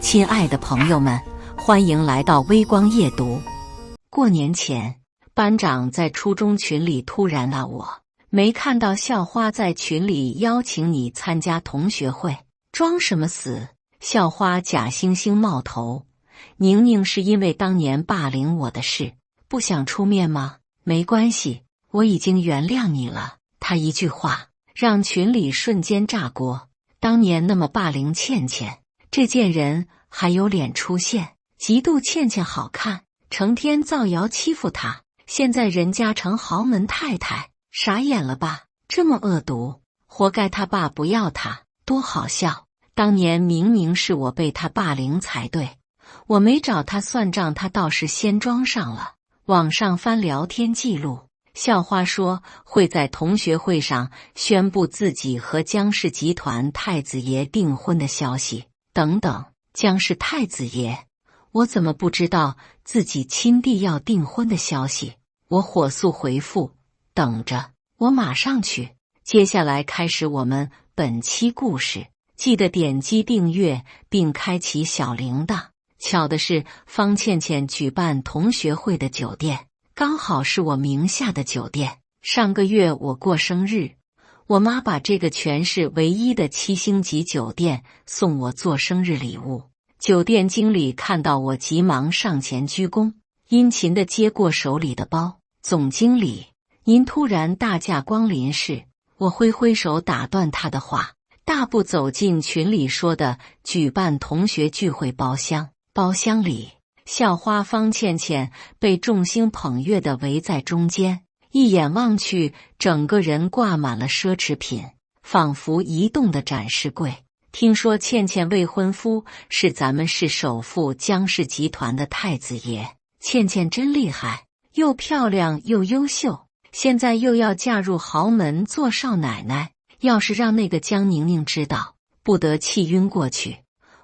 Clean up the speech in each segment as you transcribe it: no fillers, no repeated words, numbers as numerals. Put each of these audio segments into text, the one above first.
亲爱的朋友们，欢迎来到微光夜读。过年前，班长在初中群里突然拉我，没看到校花在群里邀请你参加同学会，装什么死？校花假惺惺冒头，宁宁是因为当年霸凌我的事，不想出面吗？没关系，我已经原谅你了。他一句话，让群里瞬间炸锅。当年那么霸凌倩倩，这贱人还有脸出现，嫉妒倩倩好看，成天造谣欺负她。现在人家成豪门太太，傻眼了吧？这么恶毒，活该他爸不要她，多好笑！当年明明是我被他霸凌才对，我没找他算账，他倒是先装上了。网上翻聊天记录，校花说会在同学会上宣布自己和江氏集团太子爷订婚的消息。等等，江氏太子爷，我怎么不知道自己亲弟要订婚的消息？我火速回复，等着，我马上去。接下来开始我们本期故事，记得点击订阅并开启小铃铛。巧的是，方倩倩举办同学会的酒店刚好是我名下的酒店。上个月我过生日，我妈把这个全市唯一的7星级酒店送我做生日礼物。酒店经理看到我急忙上前鞠躬，殷勤地接过手里的包。总经理，您突然大驾光临是？我挥挥手打断他的话，大步走进群里说的举办同学聚会包厢。包厢里，校花方倩倩被众星捧月地围在中间，一眼望去，整个人挂满了奢侈品，仿佛移动的展示柜。听说倩倩未婚夫是咱们市首富江氏集团的太子爷，倩倩真厉害，又漂亮又优秀，现在又要嫁入豪门做少奶奶。要是让那个江宁宁知道，不得气晕过去。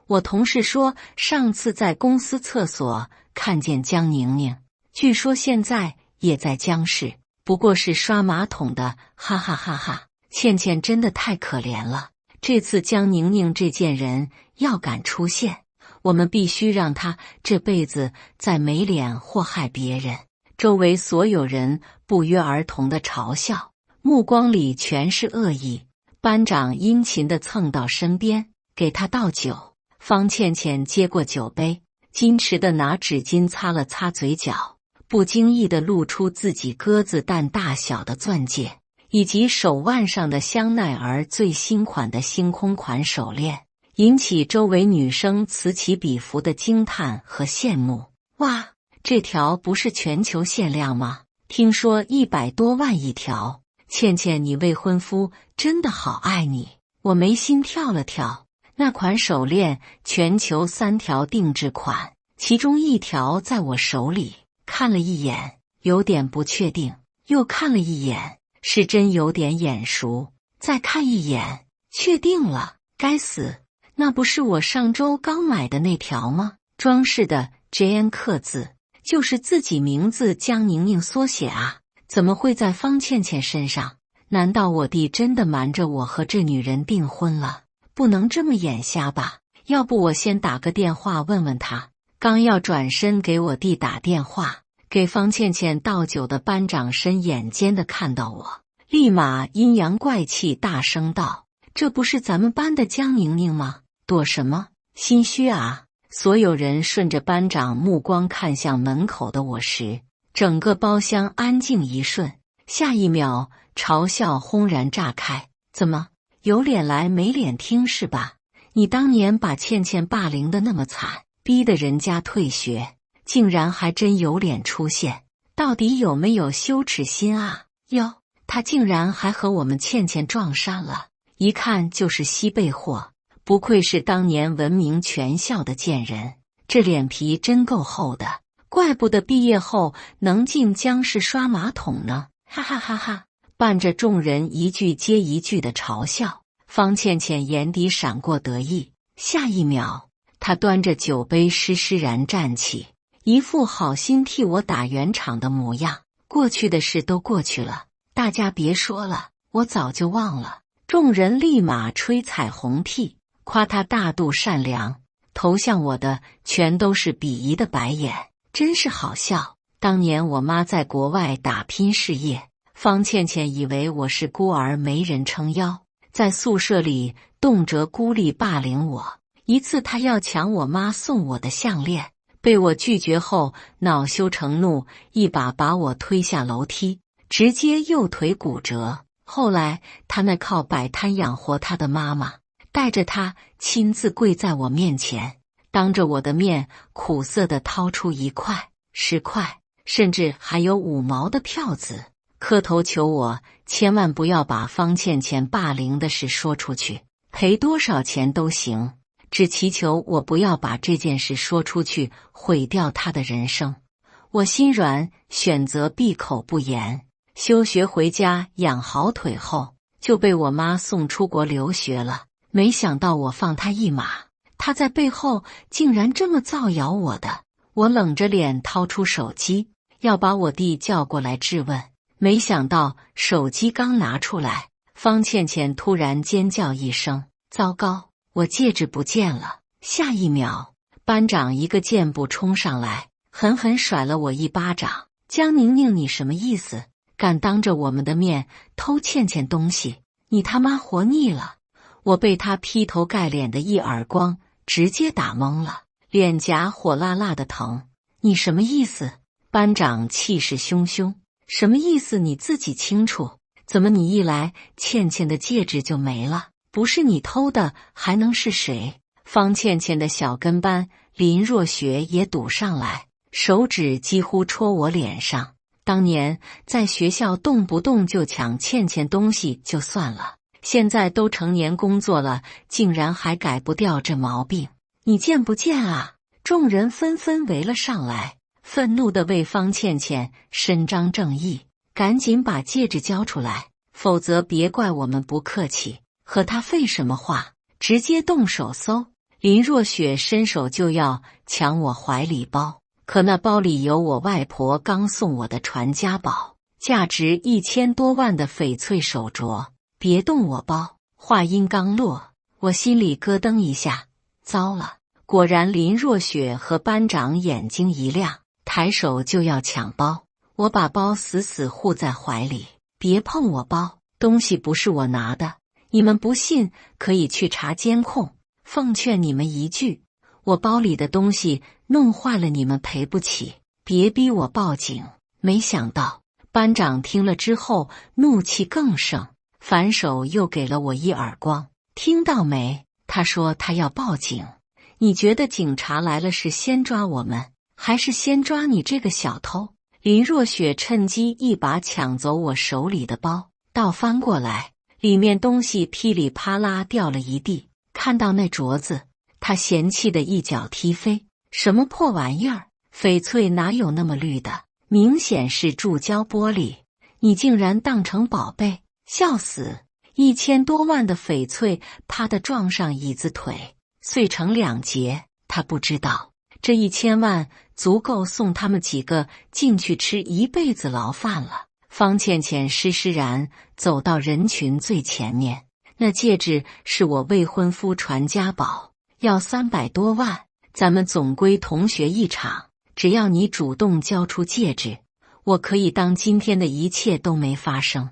我同事说，上次在公司厕所看见江宁宁，据说现在也在江氏，不过是刷马桶的，哈哈哈哈！倩倩真的太可怜了。这次江宁宁这贱人要敢出现，我们必须让她这辈子再没脸祸害别人。周围所有人不约而同的嘲笑，目光里全是恶意。班长殷勤地蹭到身边，给她倒酒。方倩倩接过酒杯，矜持地拿纸巾擦了擦嘴角，不经意地露出自己鸽子蛋大小的钻戒，以及手腕上的香奈儿最新款的星空款手链，引起周围女生此起彼伏的惊叹和羡慕。哇，这条不是全球限量吗？听说100多万一条。倩倩，你未婚夫真的好爱你。我眉心跳了跳。那款手链全球3条定制款，其中1条在我手里，看了一眼，有点不确定，又看了一眼，是真有点眼熟，再看一眼，确定了。该死，那不是我上周刚买的那条吗？装饰的 JN 刻字，就是自己名字江宁宁缩写啊，怎么会在方倩倩身上？难道我弟真的瞒着我和这女人订婚了？不能这么眼瞎吧？要不我先打个电话问问他。刚要转身给我弟打电话，给方倩倩倒酒的班长伸眼尖的看到我，立马阴阳怪气大声道：这不是咱们班的江宁宁吗？躲什么？心虚啊！所有人顺着班长目光看向门口的我时，整个包厢安静一瞬，下一秒嘲笑轰然炸开。怎么？有脸来没脸听是吧？你当年把倩倩霸凌的那么惨，逼得人家退学，竟然还真有脸出现，到底有没有羞耻心啊？哟，他竟然还和我们倩倩撞衫了，一看就是西贝货，不愧是当年闻名全校的贱人，这脸皮真够厚的，怪不得毕业后能进江氏刷马桶呢，哈哈哈哈！伴着众人一句接一句的嘲笑，方倩倩眼底闪过得意，下一秒，她端着酒杯施施然站起，一副好心替我打圆场的模样。过去的事都过去了，大家别说了，我早就忘了。众人立马吹彩虹屁，夸她大度善良，投向我的全都是鄙夷的白眼，真是好笑。当年我妈在国外打拼事业，方倩倩以为我是孤儿没人撑腰，在宿舍里动辄孤立霸凌我。一次她要抢我妈送我的项链，被我拒绝后恼羞成怒，一把把我推下楼梯，直接右腿骨折。后来她那靠摆摊养活她的妈妈带着她亲自跪在我面前，当着我的面苦涩地掏出1块、10块，甚至还有5毛的票子，磕头求我千万不要把方倩倩霸凌的事说出去，赔多少钱都行，只祈求我不要把这件事说出去，毁掉她的人生。我心软，选择闭口不言。休学回家养好腿后，就被我妈送出国留学了。没想到我放她一马，她在背后竟然这么造谣我的。我冷着脸掏出手机，要把我弟叫过来质问。没想到手机刚拿出来，方倩倩突然尖叫一声，糟糕，我戒指不见了。下一秒，班长一个箭步冲上来，狠狠甩了我一巴掌。江宁宁，你什么意思？敢当着我们的面偷倩倩东西，你他妈活腻了！我被他劈头盖脸的一耳光直接打懵了，脸颊火辣辣的疼。你什么意思？班长气势汹汹。什么意思你自己清楚，怎么你一来倩倩的戒指就没了？不是你偷的还能是谁？方倩倩的小跟班林若雪也堵上来，手指几乎戳我脸上。当年在学校动不动就抢倩倩东西就算了，现在都成年工作了，竟然还改不掉这毛病，你见不见啊？众人纷纷围了上来，愤怒地为方倩倩伸张正义，赶紧把戒指交出来，否则别怪我们不客气，和他废什么话，直接动手搜。林若雪伸手就要抢我怀里包，可那包里有我外婆刚送我的传家宝，价值1000多万的翡翠手镯。别动我包！话音刚落，我心里咯噔一下，糟了！果然林若雪和班长眼睛一亮，抬手就要抢包。我把包死死护在怀里，别碰我包，东西不是我拿的。你们不信可以去查监控，奉劝你们一句，我包里的东西弄坏了你们赔不起，别逼我报警。没想到班长听了之后怒气更盛，反手又给了我一耳光。听到没？他说他要报警。你觉得警察来了是先抓我们，还是先抓你这个小偷？林若雪趁机一把抢走我手里的包，倒翻过来，里面东西噼里啪啦掉了一地。看到那镯子，他嫌弃的一脚踢飞。什么破玩意儿？翡翠哪有那么绿的？明显是铸胶玻璃，你竟然当成宝贝，笑死！1000多万的翡翠啪的撞上椅子腿，碎成2截。他不知道这1000万足够送他们几个进去吃一辈子牢饭了。方倩倩施施然走到人群最前面，那戒指是我未婚夫传家宝，要300多万，咱们总归同学一场，只要你主动交出戒指，我可以当今天的一切都没发生。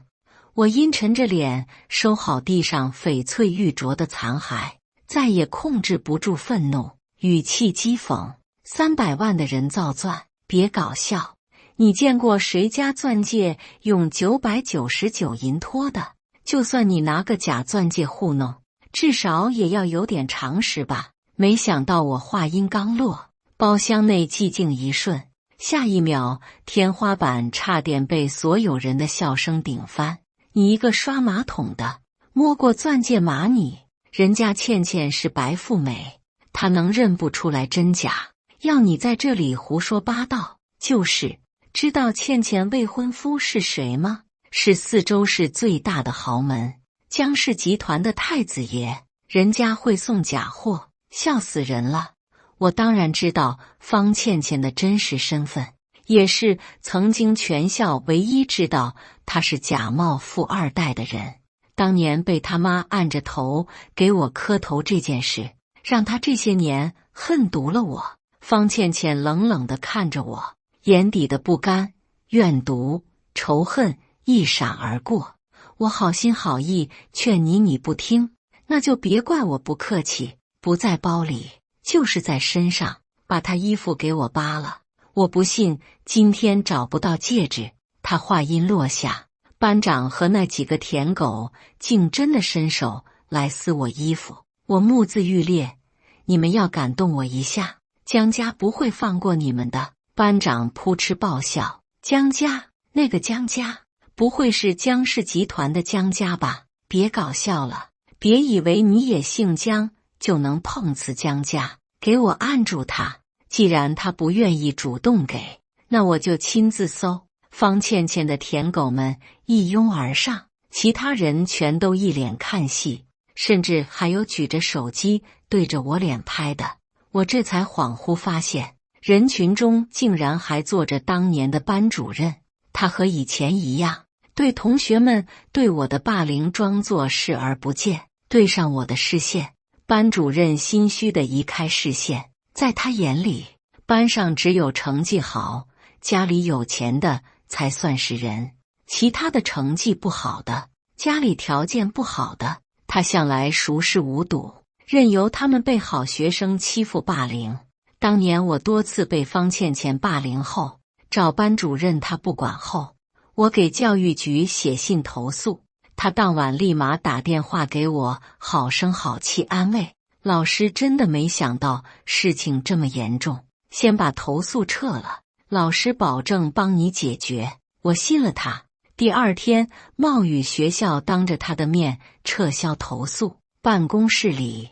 我阴沉着脸收好地上翡翠玉镯的残骸，再也控制不住愤怒，语气讥讽：300万的人造钻，别搞笑！你见过谁家钻戒用999银托的？就算你拿个假钻戒糊弄，至少也要有点常识吧。没想到我话音刚落，包厢内寂静一瞬，下一秒天花板差点被所有人的笑声顶翻。你一个刷马桶的，摸过钻戒码你？人家倩倩是白富美，她能认不出来真假？要你在这里胡说八道？就是知道倩倩未婚夫是谁吗？是4州市最大的豪门江氏集团的太子爷，人家会送假货，笑死人了。我当然知道方倩倩的真实身份，也是曾经全校唯一知道她是假冒富2代的人。当年被他妈按着头给我磕头这件事，让她这些年恨毒了我。方倩倩冷冷地看着我，眼底的不甘、怨毒、仇恨一闪而过。我好心好意劝你，你不听，那就别怪我不客气，不在包里，就是在身上，把他衣服给我扒了。我不信今天找不到戒指。他话音落下，班长和那几个舔狗竟真的伸手来撕我衣服。我目眦欲裂，你们要敢动我一下，江家不会放过你们的。班长扑哧爆笑，江家？那个江家？不会是江氏集团的江家吧？别搞笑了，别以为你也姓江就能碰瓷江家。给我按住他，既然他不愿意主动给，那我就亲自搜。方倩倩的舔狗们一拥而上，其他人全都一脸看戏，甚至还有举着手机对着我脸拍的。我这才恍惚发现，人群中竟然还坐着当年的班主任。他和以前一样，对同学们对我的霸凌装作视而不见。对上我的视线，班主任心虚地移开视线。在他眼里，班上只有成绩好、家里有钱的才算是人，其他的成绩不好的、家里条件不好的，他向来熟视无睹，任由他们被好学生欺负霸凌。当年我多次被方倩倩霸凌后，找班主任他不管后，我给教育局写信投诉，他当晚立马打电话给我，好声好气安慰。老师真的没想到事情这么严重，先把投诉撤了，老师保证帮你解决。我信了他。第二天，冒雨学校当着他的面撤销投诉。办公室里，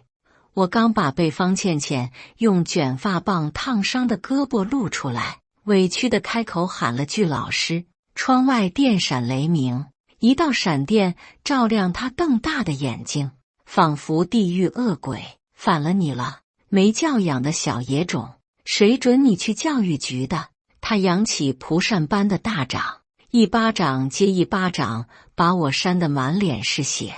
我刚把被方倩倩用卷发棒烫伤的胳膊露出来，委屈地开口喊了句老师。窗外电闪雷鸣，一道闪电照亮他瞪大的眼睛，仿佛地狱恶鬼。反了你了，没教养的小野种，谁准你去教育局的？他扬起蒲扇般的大掌，一巴掌接一巴掌，把我扇得满脸是血。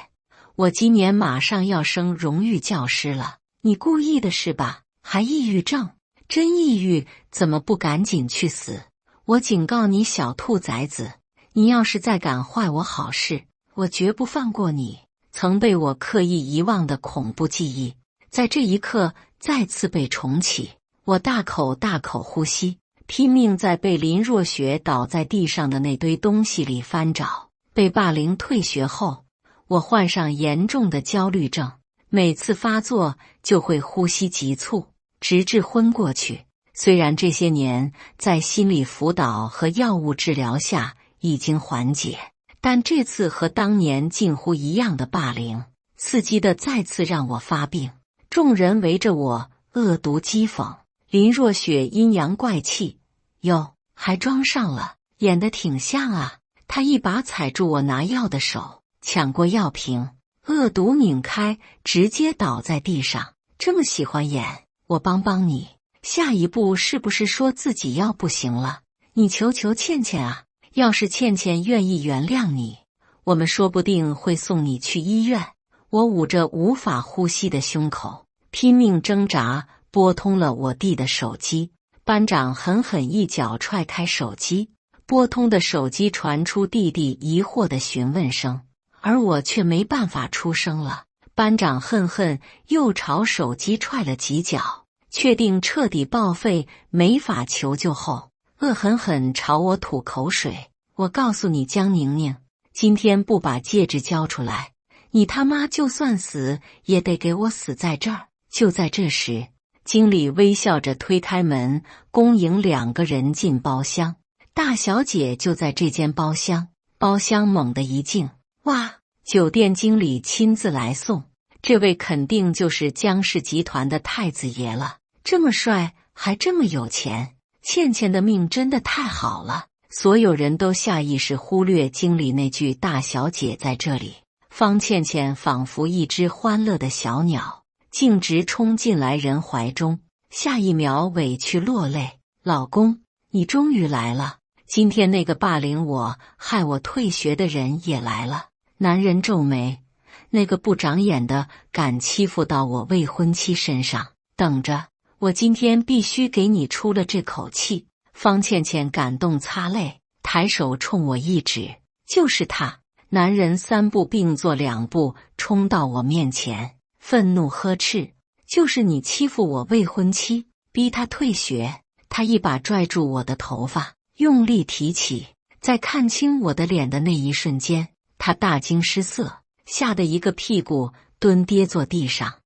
我今年马上要升荣誉教师了，你故意的是吧？还抑郁症？真抑郁怎么不赶紧去死？我警告你小兔崽子，你要是再敢坏我好事，我绝不放过你。曾被我刻意遗忘的恐怖记忆，在这一刻再次被重启。我大口大口呼吸，拼命在被林若雪倒在地上的那堆东西里翻找。被霸凌退学后，我患上严重的焦虑症，每次发作就会呼吸急促，直至昏过去。虽然这些年在心理辅导和药物治疗下已经缓解，但这次和当年近乎一样的霸凌，刺激的再次让我发病。众人围着我恶毒讥讽，林若雪阴阳怪气，哟，还装上了，演得挺像啊。她一把踩住我拿药的手，抢过药瓶，恶毒拧开，直接倒在地上。这么喜欢演，我帮帮你。下一步是不是说自己要不行了？你求求倩倩啊，要是倩倩愿意原谅你，我们说不定会送你去医院。我捂着无法呼吸的胸口，拼命挣扎，拨通了我弟的手机。班长狠狠一脚踹开手机，拨通的手机传出弟弟疑惑的询问声，而我却没办法出声了。班长恨恨又朝手机踹了几脚，确定彻底报废没法求救后，恶狠狠朝我吐口水。我告诉你江宁宁，今天不把戒指交出来，你他妈就算死也得给我死在这儿。就在这时，经理微笑着推开门，恭迎2个人进包厢。大小姐就在这间包厢。包厢猛地一静，哇，酒店经理亲自来送，这位肯定就是江氏集团的太子爷了。这么帅，还这么有钱，倩倩的命真的太好了。所有人都下意识忽略经理那句大小姐在这里。方倩倩仿佛一只欢乐的小鸟，径直冲进来人怀中，下一秒委屈落泪。老公，你终于来了，今天那个霸凌我害我退学的人也来了。男人皱眉，那个不长眼的敢欺负到我未婚妻身上，等着，我今天必须给你出了这口气。方倩倩感动擦泪，抬手冲我一指，就是他。男人3步并作2步冲到我面前，愤怒呵斥：就是你欺负我未婚妻，逼她退学。他一把拽住我的头发，用力提起，在看清我的脸的那一瞬间，他大惊失色，吓得一个屁股蹲跌坐地上。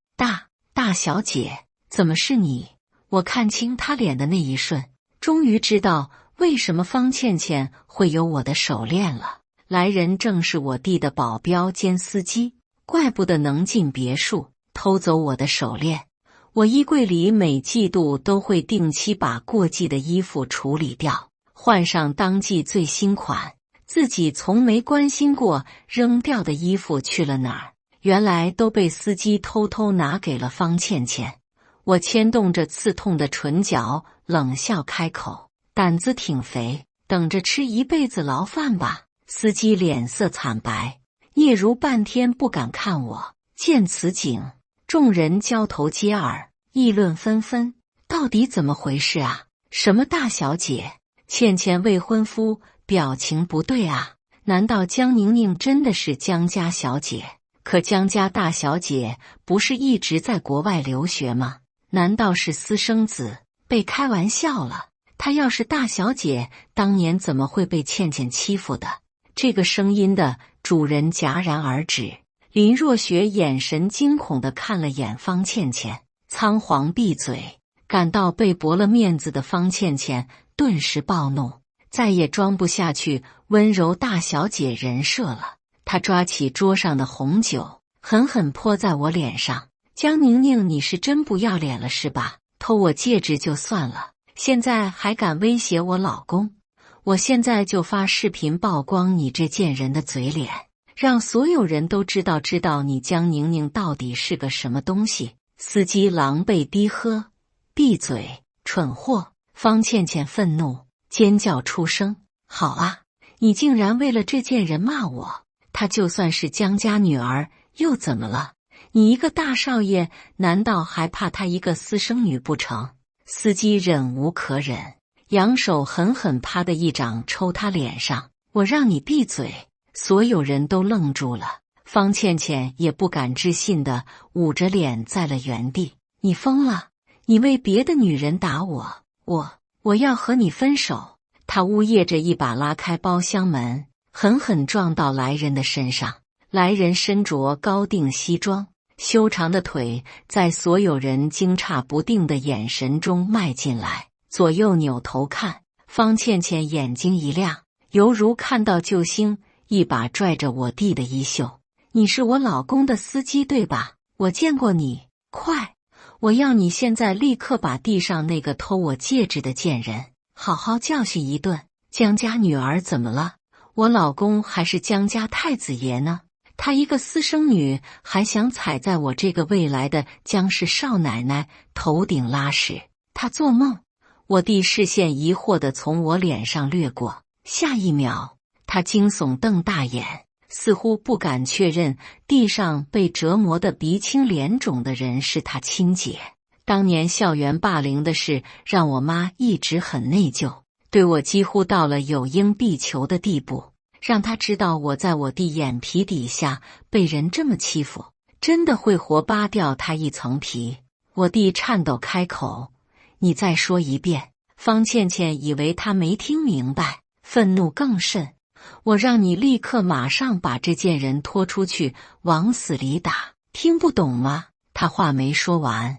大小姐，怎么是你？我看清他脸的那一瞬，终于知道为什么方倩倩会有我的手链了。来人正是我弟的保镖兼司机，怪不得能进别墅偷走我的手链。我衣柜里每季度都会定期把过季的衣服处理掉，换上当季最新款。自己从没关心过扔掉的衣服去了哪儿，原来都被司机偷偷拿给了方倩倩。我牵动着刺痛的唇角，冷笑开口：胆子挺肥，等着吃一辈子牢饭吧。司机脸色惨白，嗫嚅半天不敢看我。见此景，众人交头接耳，议论纷纷。到底怎么回事啊？什么大小姐？倩倩未婚夫表情不对啊？难道江宁宁真的是江家小姐？可江家大小姐不是一直在国外留学吗？难道是私生子？被开玩笑了。她要是大小姐，当年怎么会被倩倩欺负的？这个声音的主人戛然而止。林若雪眼神惊恐地看了眼方倩倩，仓皇闭嘴。感到被驳了面子的方倩倩顿时暴怒，再也装不下去温柔大小姐人设了。她抓起桌上的红酒，狠狠泼在我脸上。江宁宁，你是真不要脸了是吧？偷我戒指就算了，现在还敢威胁我老公？我现在就发视频曝光你这贱人的嘴脸，让所有人都知道你江宁宁到底是个什么东西。司机狼狈低喝：闭嘴，蠢货！方倩倩愤怒尖叫出声：好啊，你竟然为了这件人骂我！她就算是江家女儿又怎么了？你一个大少爷，难道还怕她一个私生女不成？司机忍无可忍，扬手狠狠啪的一掌抽他脸上。我让你闭嘴！所有人都愣住了，方倩倩也不敢置信地捂着脸在了原地。你疯了？你为别的女人打我，我要和你分手！他呜咽着一把拉开包厢门，狠狠撞到来人的身上。来人身着高定西装，修长的腿在所有人惊诧不定的眼神中迈进来，左右扭头看。方倩倩眼睛一亮，犹如看到救星，一把拽着我弟的衣袖。你是我老公的司机对吧？我见过你，快！我要你现在立刻把地上那个偷我戒指的贱人好好教训一顿。江家女儿怎么了？我老公还是江家太子爷呢，他一个私生女还想踩在我这个未来的江氏少奶奶头顶拉屎，他做梦！我弟视线疑惑地从我脸上掠过，下一秒他惊悚瞪大眼，似乎不敢确认地上被折磨得鼻青脸肿的人是他亲姐。当年校园霸凌的事让我妈一直很内疚，对我几乎到了有应必求的地步，让她知道我在我弟眼皮底下被人这么欺负，真的会活扒掉他一层皮。我弟颤抖开口：你再说一遍。方倩倩以为他没听明白，愤怒更甚：我让你立刻马上把这件人拖出去往死里打，听不懂吗？他话没说完，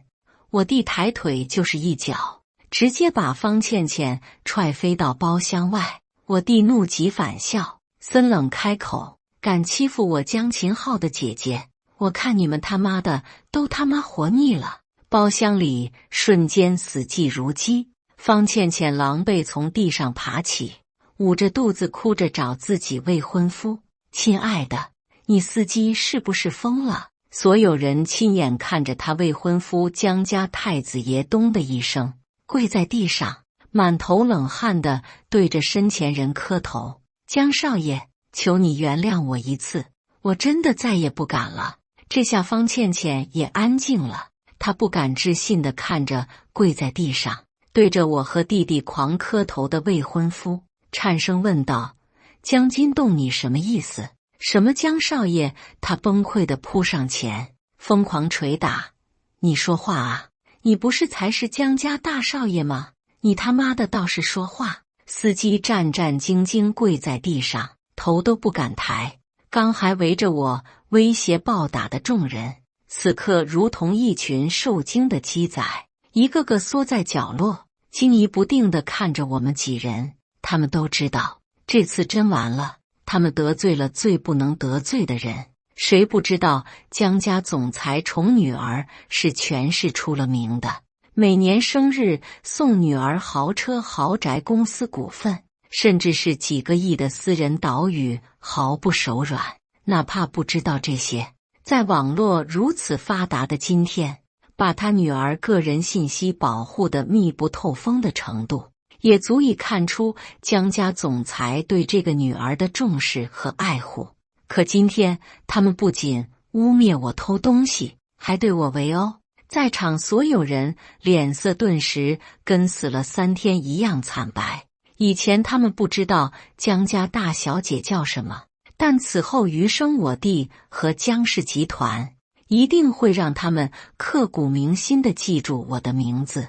我弟抬腿就是一脚，直接把方倩倩踹飞到包厢外。我弟怒极反笑，森冷开口：敢欺负我江秦昊的姐姐，我看你们他妈的都他妈活腻了。包厢里瞬间死寂如鸡，方倩倩狼狈从地上爬起，捂着肚子哭着找自己未婚夫：亲爱的，你司机是不是疯了？所有人亲眼看着他未婚夫江家太子爷咚的一声跪在地上，满头冷汗的对着身前人磕头：江少爷，求你原谅我一次，我真的再也不敢了。这下方倩倩也安静了，他不敢置信地看着跪在地上，对着我和弟弟狂磕头的未婚夫，颤声问道：“江金栋，你什么意思？什么江少爷？”他崩溃地扑上前，疯狂捶打：“你说话啊！你不是才是江家大少爷吗？你他妈的倒是说话！”司机战战兢兢跪在地上，头都不敢抬。刚还围着我威胁暴打的众人，此刻如同一群受惊的鸡仔，一个个缩在角落，惊疑不定地看着我们几人。他们都知道，这次真完了，他们得罪了最不能得罪的人。谁不知道江家总裁宠女儿是全市出了名的，每年生日送女儿豪车豪宅公司股份，甚至是几个亿的私人岛屿，毫不手软。哪怕不知道这些，在网络如此发达的今天，把他女儿个人信息保护得密不透风的程度，也足以看出江家总裁对这个女儿的重视和爱护。可今天他们不仅污蔑我偷东西，还对我围殴，在场所有人脸色顿时跟死了3天一样惨白。以前他们不知道江家大小姐叫什么，但此后余生我弟和江氏集团一定会让他们刻骨铭心地记住我的名字。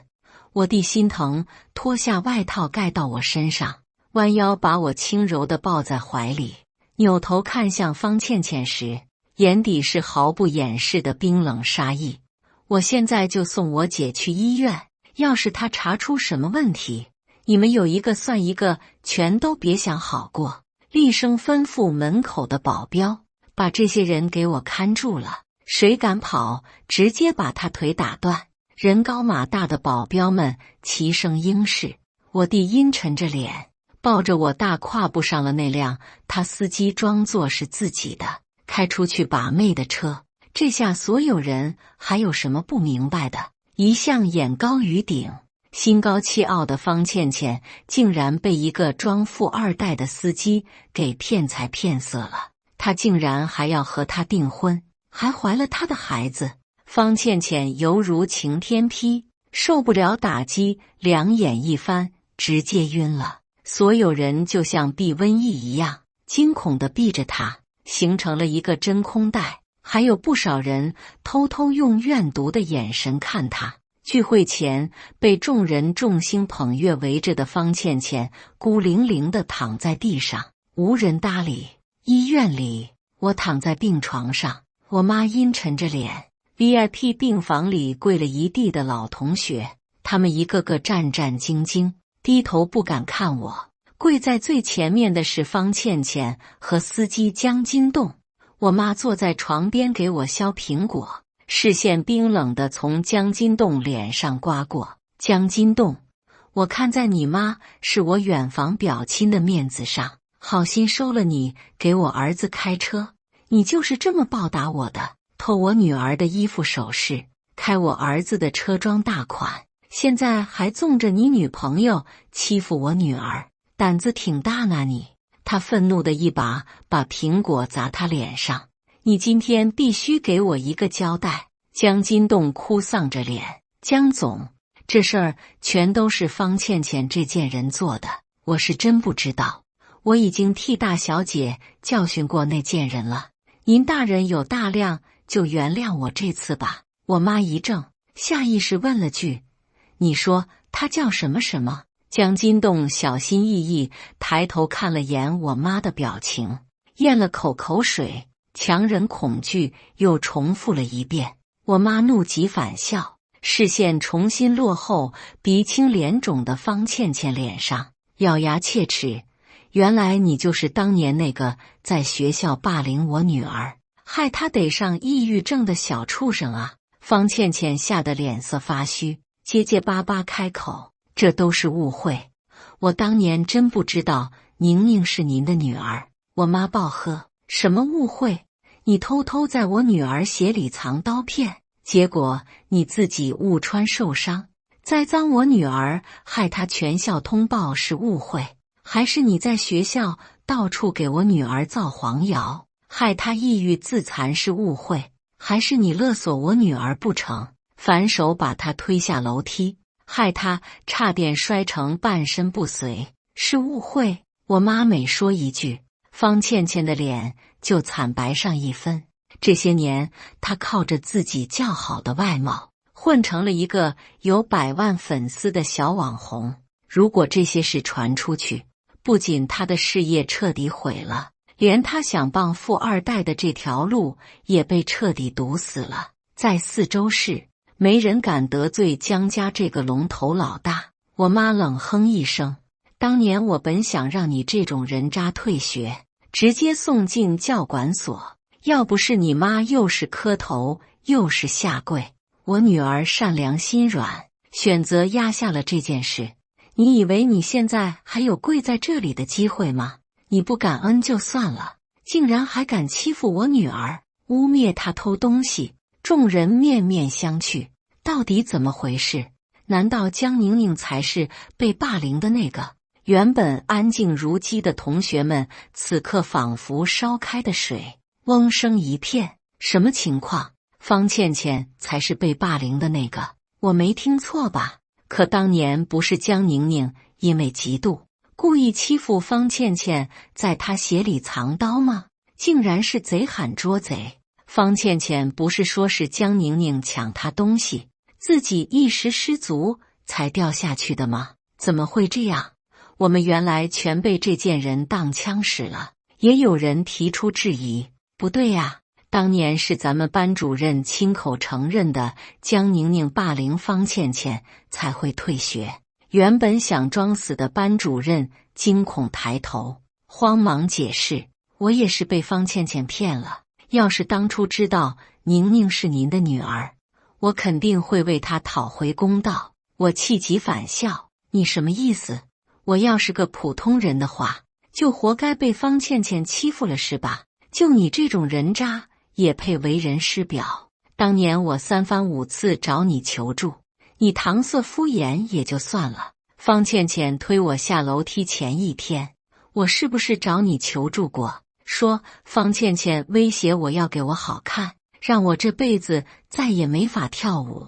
我弟心疼，脱下外套盖到我身上，弯腰把我轻柔地抱在怀里，扭头看向方倩倩时，眼底是毫不掩饰的冰冷杀意。我现在就送我姐去医院，要是她查出什么问题，你们有一个算一个，全都别想好过。厉声吩咐门口的保镖，把这些人给我看住了，谁敢跑，直接把他腿打断。人高马大的保镖们齐声应是。我弟阴沉着脸，抱着我大跨步上了那辆他司机装作是自己的开出去把妹的车。这下所有人还有什么不明白的？一向眼高于顶，心高气傲的方倩倩竟然被一个装富二代的司机给骗财骗色了。他竟然还要和他订婚，还怀了他的孩子。方倩倩犹如晴天霹，受不了打击，两眼一翻，直接晕了。所有人就像避瘟疫一样，惊恐地避着他，形成了一个真空带。还有不少人偷偷用怨毒的眼神看他。聚会前，被众人众星捧月围着的方倩倩孤零零地躺在地上，无人搭理。医院里，我躺在病床上，我妈阴沉着脸。VIP 病房里跪了一地的老同学，他们一个个战战兢兢，低头不敢看我。跪在最前面的是方倩倩和司机江金栋。我妈坐在床边给我削苹果，视线冰冷地从江金栋脸上刮过。江金栋，我看在你妈是我远房表亲的面子上，好心收了你给我儿子开车，你就是这么报答我的，偷我女儿的衣服首饰，开我儿子的车装大款，现在还纵着你女朋友欺负我女儿，胆子挺大呢你。他愤怒的一把把苹果砸他脸上，你今天必须给我一个交代。江金栋哭丧着脸，江总，这事儿全都是方倩倩这件人做的，我是真不知道，我已经替大小姐教训过那件人了，您大人有大量，就原谅我这次吧。我妈一怔，下意识问了句，你说他叫什么什么？江金栋小心翼翼抬头看了眼我妈的表情，咽了口水，强忍恐惧又重复了一遍。我妈怒极反笑，视线重新落后鼻青脸肿的方倩倩脸上，咬牙切齿，原来你就是当年那个在学校霸凌我女儿，害她得上抑郁症的小畜生啊！方倩倩吓得脸色发虚，结结巴巴开口，这都是误会，我当年真不知道宁宁是您的女儿。我妈暴喝，什么误会？你偷偷在我女儿鞋里藏刀片，结果你自己误穿受伤，栽赃我女儿，害她全校通报是误会，还是你在学校到处给我女儿造黄谣，害她抑郁自残是误会，还是你勒索我女儿不成？反手把他推下楼梯，害他差点摔成半身不遂。是误会，我妈每说一句，方倩倩的脸就惨白上一分。这些年，她靠着自己较好的外貌，混成了一个有100万粉丝的小网红。如果这些事传出去，不仅她的事业彻底毁了，连她想傍富二代的这条路也被彻底堵死了。在4周市，没人敢得罪江家这个龙头老大。我妈冷哼一声，当年我本想让你这种人渣退学，直接送进教管所，要不是你妈又是磕头又是下跪，我女儿善良心软，选择压下了这件事。你以为你现在还有跪在这里的机会吗？你不感恩就算了，竟然还敢欺负我女儿，污蔑她偷东西，众人面面相觑，到底怎么回事？难道江宁宁才是被霸凌的那个？原本安静如鸡的同学们，此刻仿佛烧开的水，嗡声一片。什么情况？方倩倩才是被霸凌的那个？我没听错吧？可当年不是江宁宁因为嫉妒，故意欺负方倩倩，在她鞋里藏刀吗？竟然是贼喊捉贼！方倩倩不是说是江宁宁抢她东西，自己一时失足才掉下去的吗？怎么会这样？我们原来全被这件人当枪使了。也有人提出质疑，不对呀，当年是咱们班主任亲口承认的，江宁宁霸凌方倩倩才会退学。原本想装死的班主任惊恐抬头，慌忙解释，我也是被方倩倩骗了，要是当初知道宁宁是您的女儿，我肯定会为她讨回公道。我气急反笑，你什么意思？我要是个普通人的话，就活该被方倩倩欺负了是吧？就你这种人渣也配为人师表？当年我3番5次找你求助，你搪塞敷衍也就算了，方倩倩推我下楼梯前一天，我是不是找你求助过？说方倩倩威胁我要给我好看，让我这辈子再也没法跳舞。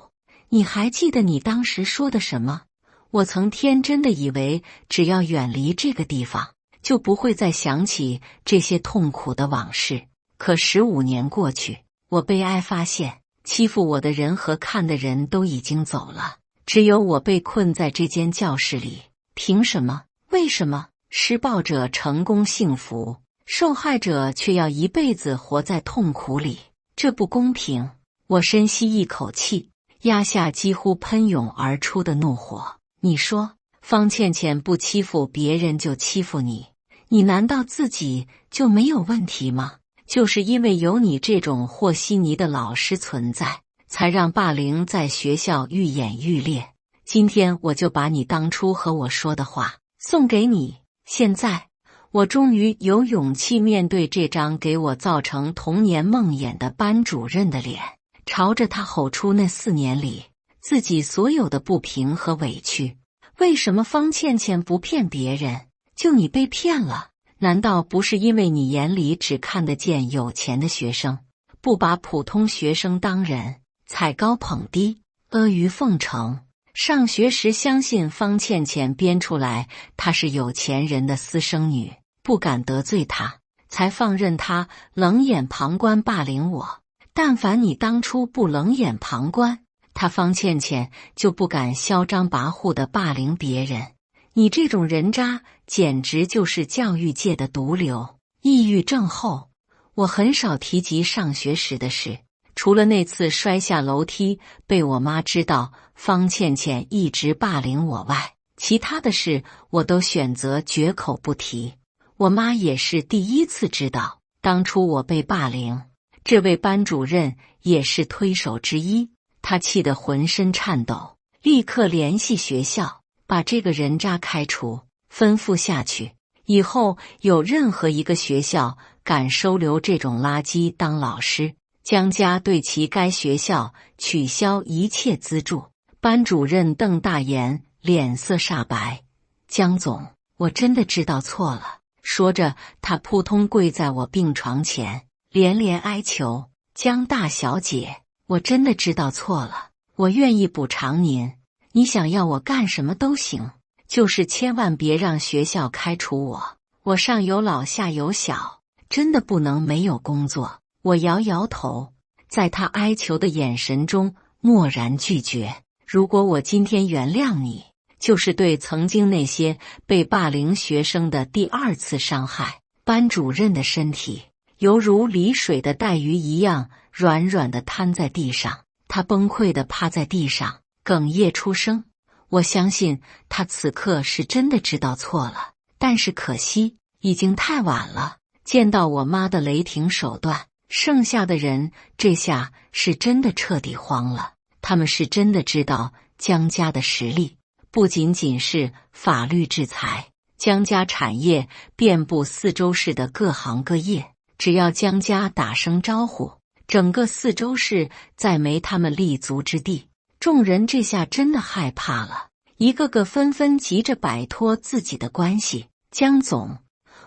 你还记得你当时说的什么？我曾天真的以为只要远离这个地方，就不会再想起这些痛苦的往事。可15年过去，我悲哀发现，欺负我的人和看的人都已经走了，只有我被困在这间教室里。凭什么？为什么？施暴者成功幸福，受害者却要一辈子活在痛苦里，这不公平。我深吸一口气，压下几乎喷涌而出的怒火。你说方倩倩不欺负别人就欺负你，你难道自己就没有问题吗？就是因为有你这种和稀泥的老师存在，才让霸凌在学校愈演愈烈。今天我就把你当初和我说的话送给你。现在我终于有勇气面对这张给我造成童年梦魇的班主任的脸，朝着他吼出那4年里自己所有的不平和委屈。为什么方倩倩不骗别人，就你被骗了？难道不是因为你眼里只看得见有钱的学生，不把普通学生当人，踩高捧低，阿谀奉承？上学时相信方倩倩编出来她是有钱人的私生女，不敢得罪她，才放任她冷眼旁观霸凌我。但凡你当初不冷眼旁观，她方倩倩就不敢嚣张跋扈地霸凌别人。你这种人渣简直就是教育界的毒瘤，抑郁症后。我很少提及上学时的事，除了那次摔下楼梯被我妈知道方倩倩一直霸凌我外，其他的事我都选择绝口不提。我妈也是第一次知道当初我被霸凌，这位班主任也是推手之一。他气得浑身颤抖，立刻联系学校，把这个人渣开除，吩咐下去，以后有任何一个学校敢收留这种垃圾当老师，江家对其该学校取消一切资助。班主任瞪大眼，脸色煞白。江总，我真的知道错了。说着，他扑通跪在我病床前，连连哀求，江大小姐，我真的知道错了，我愿意补偿您，你想要我干什么都行，就是千万别让学校开除我。我上有老下有小，真的不能没有工作。我摇摇头，在他哀求的眼神中默然拒绝。如果我今天原谅你，就是对曾经那些被霸凌学生的第二次伤害。班主任的身体犹如离水的带鱼一样软软的瘫在地上，他崩溃地趴在地上，哽咽出声。我相信他此刻是真的知道错了，但是可惜已经太晚了。见到我妈的雷霆手段，剩下的人这下是真的彻底慌了。他们是真的知道江家的实力，不仅仅是法律制裁，江家产业遍布四周市的各行各业，只要江家打声招呼，整个四周市再没他们立足之地。众人这下真的害怕了，一个个纷纷急着摆脱自己的关系。江总，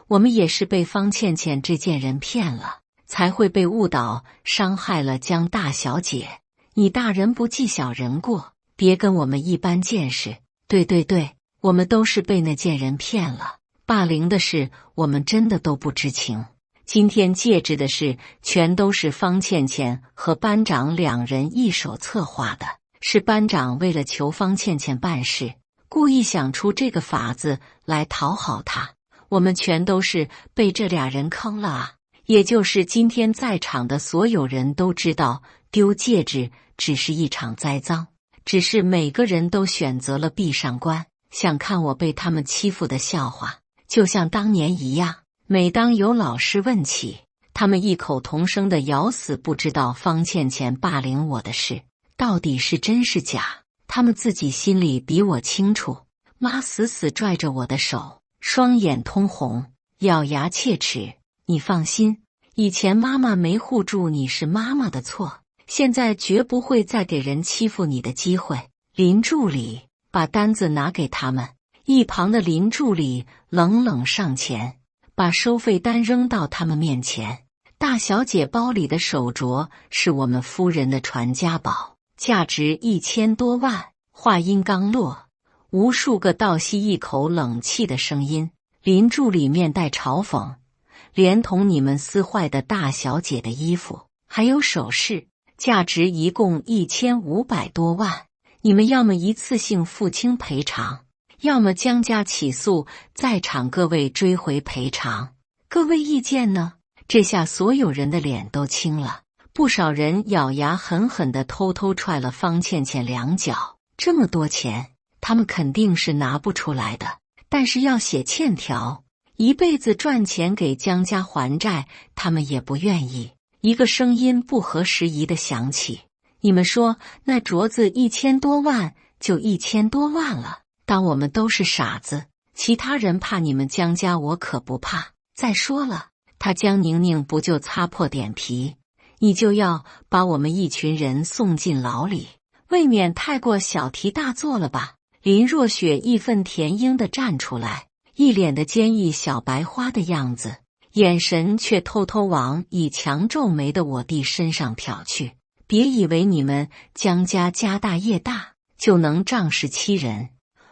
我们也是被方倩倩这贱人骗了，才会被误导，伤害了江大小姐。你大人不计小人过，别跟我们一般见识。对，我们都是被那贱人骗了，霸凌的事我们真的都不知情。今天戒指的事全都是方倩倩和班长两人一手策划的，是班长为了求方倩倩办事，故意想出这个法子来讨好她。我们全都是被这俩人坑了啊！也就是今天在场的所有人都知道，丢戒指只是一场栽赃，只是每个人都选择了闭上关，想看我被他们欺负的笑话。就像当年一样，每当有老师问起，他们异口同声地咬死不知道方倩倩霸凌我的事到底是真是假，他们自己心里比我清楚。妈死死拽着我的手，双眼通红，咬牙切齿。你放心，以前妈妈没护住你是妈妈的错，现在绝不会再给人欺负你的机会。林助理，把单子拿给他们。一旁的林助理冷冷上前，把收费单扔到他们面前。大小姐包里的手镯是我们夫人的传家宝，价值1000多万。话音刚落，无数个倒吸一口冷气的声音。林助理面带嘲讽，连同你们撕坏的大小姐的衣服还有首饰，价值一共1500多万，你们要么一次性付清赔偿，要么江家起诉在场各位追回赔偿。各位意见呢？这下所有人的脸都青了，不少人咬牙狠狠地偷偷踹了方倩倩两脚。这么多钱他们肯定是拿不出来的，但是要写欠条，一辈子赚钱给江家还债，他们也不愿意。一个声音不合时宜地响起，你们说那镯子1000多万就1000多万了，当我们都是傻子？其他人怕你们江家，我可不怕。再说了，他江宁宁不就擦破点皮，你就要把我们一群人送进牢里，未免太过小题大做了吧？林若雪义愤填膺地站出来，一脸的坚毅小白花的样子，眼神却偷偷往以强皱眉的我弟身上瞟去。别以为你们江家家大业大就能仗势欺人，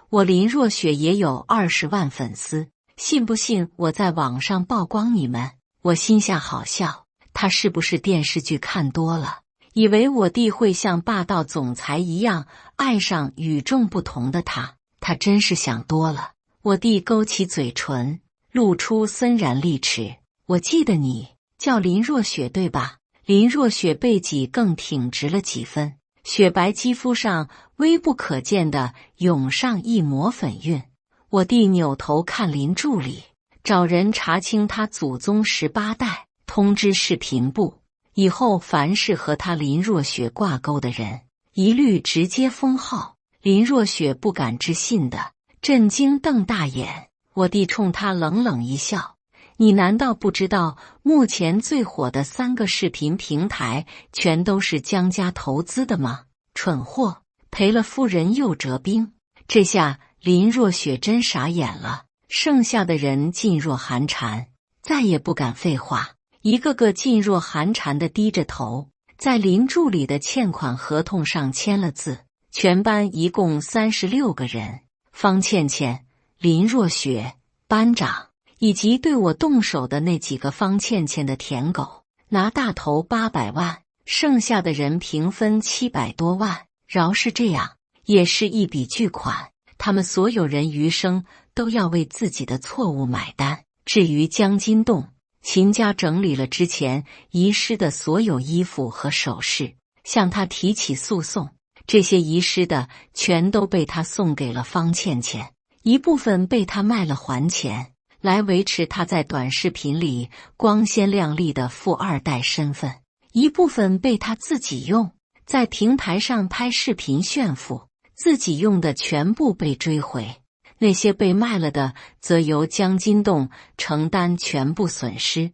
我林若雪也有20万粉丝，信不信我在网上曝光你们？我心下好笑，他是不是电视剧看多了，以为我弟会像霸道总裁一样爱上与众不同的他？他真是想多了。我弟勾起嘴唇，露出森然利齿。我记得你叫林若雪对吧？林若雪背脊更挺直了几分，雪白肌肤上微不可见的涌上一抹粉晕。我弟扭头看林助理，找人查清他祖宗18代，通知视频部，以后凡是和他林若雪挂钩的人，一律直接封号。林若雪不敢置信的震惊瞪大眼，我弟冲他冷冷一笑，你难道不知道目前最火的3个视频平台全都是江家投资的吗？蠢货，赔了夫人又折兵。这下林若雪真傻眼了，剩下的人噤若寒蝉，再也不敢废话，一个个噤若寒蝉地低着头，在林助理的欠款合同上签了字。全班一共36个人，方倩倩、林若雪、班长以及对我动手的那几个方倩倩的舔狗，拿大头800万，剩下的人平分700多万。饶是这样，也是一笔巨款。他们所有人余生都要为自己的错误买单。至于江金栋，秦家整理了之前遗失的所有衣服和首饰，向他提起诉讼。这些遗失的全都被他送给了方倩倩，一部分被他卖了还钱，来维持他在短视频里光鲜亮丽的富二代身份；一部分被他自己用，在平台上拍视频炫富，自己用的全部被追回。那些被卖了的，则由江金栋承担全部损失。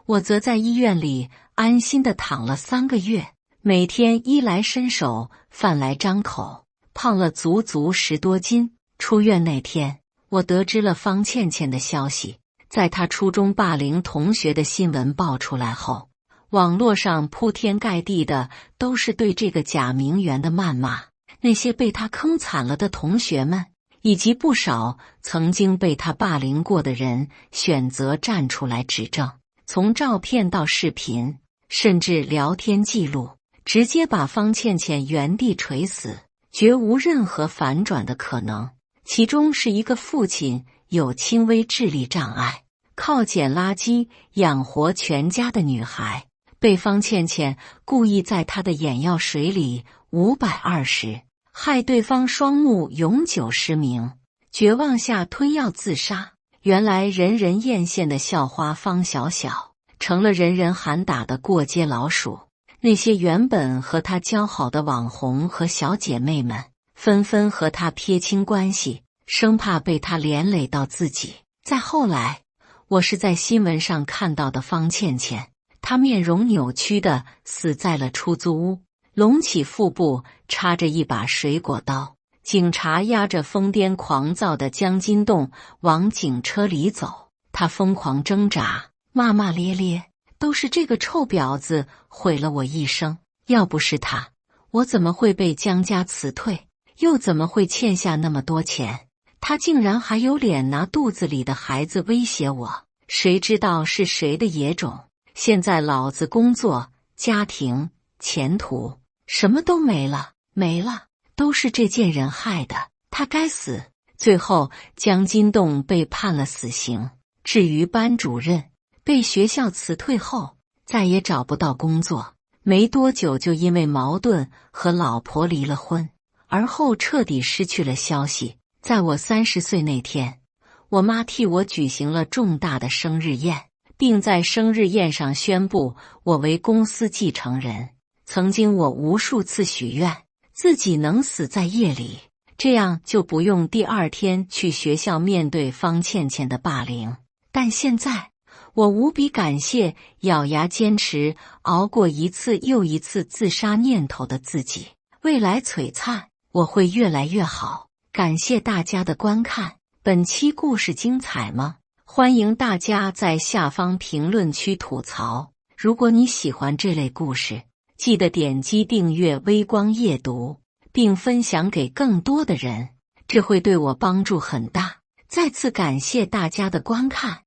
我则在医院里安心地躺了3个月，每天衣来伸手，饭来张口，胖了足足10多斤。出院那天，我得知了方倩倩的消息。在她初中霸凌同学的新闻爆出来后，网络上铺天盖地的都是对这个假名媛的谩骂。那些被她坑惨了的同学们，以及不少曾经被她霸凌过的人，选择站出来指证，从照片到视频，甚至聊天记录，直接把方倩倩原地锤死，绝无任何反转的可能。其中是一个父亲有轻微智力障碍，靠捡垃圾养活全家的女孩，被方倩倩故意在她的眼药水里520，害对方双目永久失明，绝望下吞药自杀。原来人人艳羡的校花方小小，成了人人喊打的过街老鼠。那些原本和她交好的网红和小姐妹们，纷纷和她撇清关系，生怕被她连累到自己。再后来，我是在新闻上看到的方倩倩，她面容扭曲的死在了出租屋，隆起腹部，插着一把水果刀。警察押着疯癫狂躁的江金栋往警车里走，他疯狂挣扎，骂骂咧咧，都是这个臭婊子毁了我一生。要不是他，我怎么会被江家辞退，又怎么会欠下那么多钱？他竟然还有脸拿肚子里的孩子威胁我，谁知道是谁的野种？现在老子工作、家庭、前途什么都没了，都是这贱人害的，他该死。最后，江金栋被判了死刑。至于班主任，被学校辞退后，再也找不到工作，没多久就因为矛盾和老婆离了婚，而后彻底失去了消息。在我30岁那天，我妈替我举行了重大的生日宴，并在生日宴上宣布我为公司继承人。曾经我无数次许愿，自己能死在夜里，这样就不用第2天去学校面对方倩倩的霸凌。但现在，我无比感谢咬牙坚持熬过一次又一次自杀念头的自己。未来璀璨，我会越来越好。感谢大家的观看。本期故事精彩吗？欢迎大家在下方评论区吐槽。如果你喜欢这类故事，记得点击订阅微光夜读，并分享给更多的人，这会对我帮助很大。再次感谢大家的观看。